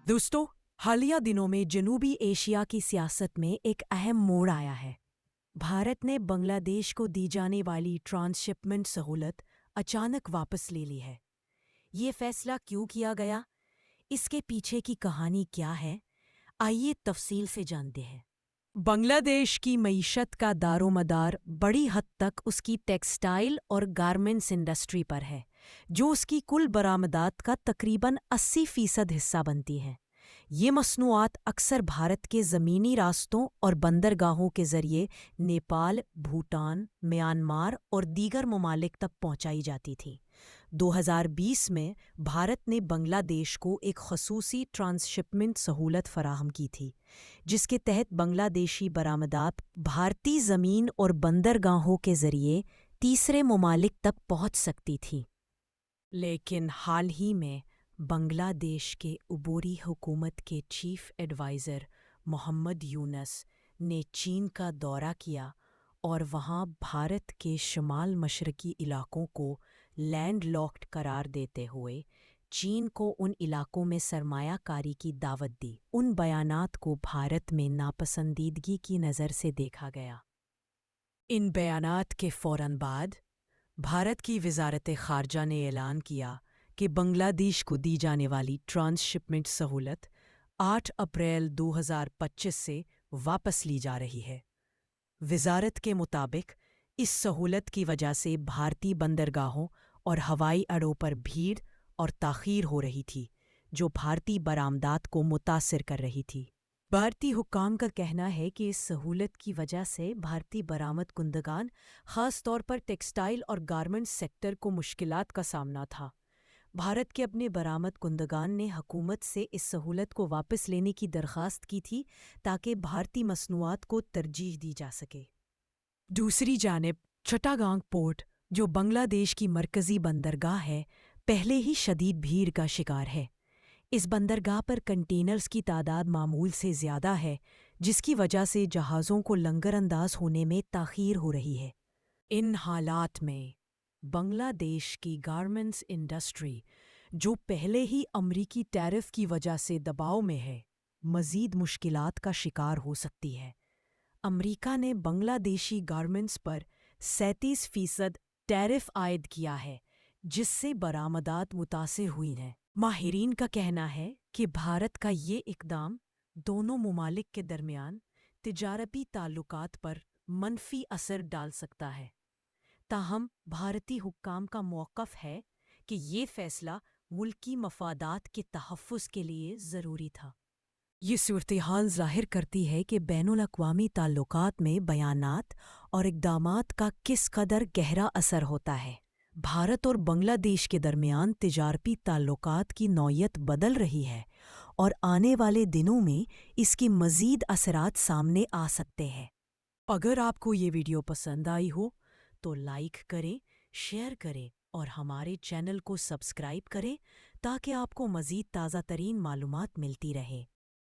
दोस्तों, हालिया दिनों में जनूबी एशिया की सियासत में एक अहम मोड़ आया है। भारत ने बांग्लादेश को दी जाने वाली ट्रांसशिपमेंट सहूलत अचानक वापस ले ली है। ये फैसला क्यों किया गया? इसके पीछे की कहानी क्या है? आइए तफसील से जानते हैं। बांग्लादेश की मईशत का दारोमदार बड़ी हद तक उसकी टेक्सटाइल और गारमेंट्स इंडस्ट्री पर है, जो उसकी कुल बरामदात का तकरीबन 80% हिस्सा बनती हैं। ये मसनूआत अक्सर भारत के ज़मीनी रास्तों और बंदरगाहों के ज़रिए नेपाल, भूटान, म्यांमार और दीगर ममालिक तक पहुंचाई जाती थीं। 2020 में भारत ने बांग्लादेश को एक खसूसी ट्रांसशिपमेंट सहूलत फराहम की थी, जिसके तहत बांग्लादेशी बरामदात भारतीय ज़मीन और बंदरगाहों के ज़रिए तीसरे ममालिक तक पहुंच सकती थी। लेकिन हाल ही में बांग्लादेश के उबूरी हुकूमत के चीफ एडवाइज़र मोहम्मद यूनस ने चीन का दौरा किया और वहां भारत के शुमाल मशरकी इलाकों को लैंड लॉक्ड करार देते हुए चीन को उन इलाकों में सरमायाकारी की दावत दी। उन बयानात को भारत में नापसंदीदगी की नज़र से देखा गया। इन बयानात के फ़ौरन बाद भारत की वज़ारत ख़ारजा ने ऐलान किया कि बांग्लादेश को दी जाने वाली ट्रांसशिपमेंट सहूलत 8 अप्रैल 2025 से वापस ली जा रही है। वज़ारत के मुताबिक इस सहूलत की वजह से भारतीय बंदरगाहों और हवाई अड्डों पर भीड़ और ताख़ीर हो रही थी, जो भारतीय बरामदात को मुतासिर कर रही थी। भारतीय हुक्काम का कहना है कि इस सहूलत की वजह से भारतीय बरामद कुंदगान, ख़ास तौर पर टेक्सटाइल और गारमेंट्स सेक्टर को मुश्किलात का सामना था। भारत के अपने बरामद कुंदगान ने हुकूमत से इस सहूलत को वापस लेने की दरख्वास्त की थी ताकि भारतीय मसनूआत को तरजीह दी जा सके। दूसरी जानिब चट्टागांग पोर्ट, जो बांग्लादेश की मरकज़ी बंदरगाह है, पहले ही शदीद भीड़ का शिकार है। इस बंदरगाह पर कंटेनर्स की तादाद मामूल से ज़्यादा है, जिसकी वजह से जहाज़ों को लंगरअंदाज होने में ताख़ीर हो रही है। इन हालात में बांग्लादेश की गारमेंट्स इंडस्ट्री, जो पहले ही अमरीकी टैरिफ की वजह से दबाव में है, मज़ीद मुश्किलात का शिकार हो सकती है। अमरीका ने बांग्लादेशी गारमेंट्स पर 37% टैरिफ आयद किया है, जिससे बरामदात मुतासिर हुई हैं। माहिरीन का कहना है कि भारत का ये इक़दाम दोनों ममालिक के दरमियान तिजारती ताल्लुकात पर मनफी असर डाल सकता है। ताहम भारतीय हुक्काम का मौक़िफ़ है कि ये फ़ैसला मुल्की मफादात के तहफ़्फ़ुज़ के लिए ज़रूरी था। ये सूरत-ए-हाल ज़ाहिर करती है कि बैनुल-अक़वामी ताल्लुकात में बयानात और इक़दामात का किस कदर गहरा असर होता है। भारत और बांग्लादेश के दरमियान तिजारती ताल्लुकात की नौइयत बदल रही है और आने वाले दिनों में इसकी मज़ीद असरात सामने आ सकते हैं। अगर आपको ये वीडियो पसंद आई हो तो लाइक करें, शेयर करें और हमारे चैनल को सब्सक्राइब करें ताकि आपको मज़ीद ताज़ा तरीन मालूमात मिलती रहे।